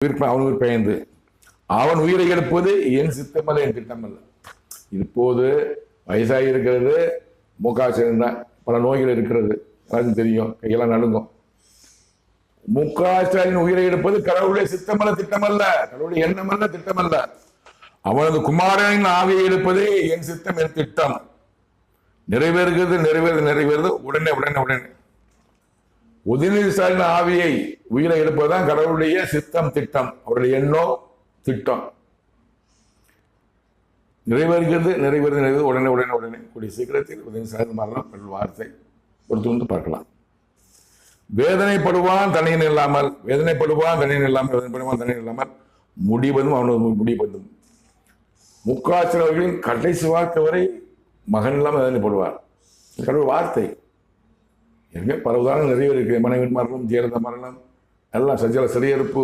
அவனுக்கு பயந்து அவன் உயிரை எடுப்பது என் சித்தமல்ல, என் திட்டமல்ல. இப்போது வயசாகி இருக்கிறது முகாசிரம் தான். பல நோய்கள் இருக்கிறது, எல்லாருக்கும் தெரியும், கையெல்லாம் நடுங்கும். முகாசிரின் உயிரை எடுப்பது கடவுளுடைய சித்தமல்ல, திட்டமல்ல, கடவுளுடைய எண்ணமல்ல, திட்டமல்ல. அவனது குமாரனின் ஆவியை எடுப்பதே என் சித்தம், என் திட்டம். நிறைவேறுகிறது, நிறைவேறுது உடனே உடனே உடனே. உதயநிதி ஸ்டாலின் ஆவியை உயிரை எடுப்பதுதான் கடவுளுடைய சித்தம், திட்டம், அவருடைய எண்ணம், திட்டம். நிறைவேறுகிறது உடனே உடனே உடனே. கூடிய சீக்கிரத்தில் உதயநிதி ஸ்டாலின் மரணம் வார்த்தை கொடுத்து வந்து பார்க்கலாம். வேதனைப்படுவான் தனியன் இல்லாமல், வேதனைப்படுவான் தனியன் இல்லாமல் முடிவதும் அவனது முடிவதும். முக்காட்சி அவர்களின் கடைசி வாழ்க்கை வரை மகன் இல்லாமல் வேதனைப்படுவார். கடவுள் வார்த்தை. பல உதாரணம் நிறைய இருக்கு. மனைவின் மரணம், ஜெயலலிதா மரணம், எல்லாம் சஜல சிறையிருப்பு,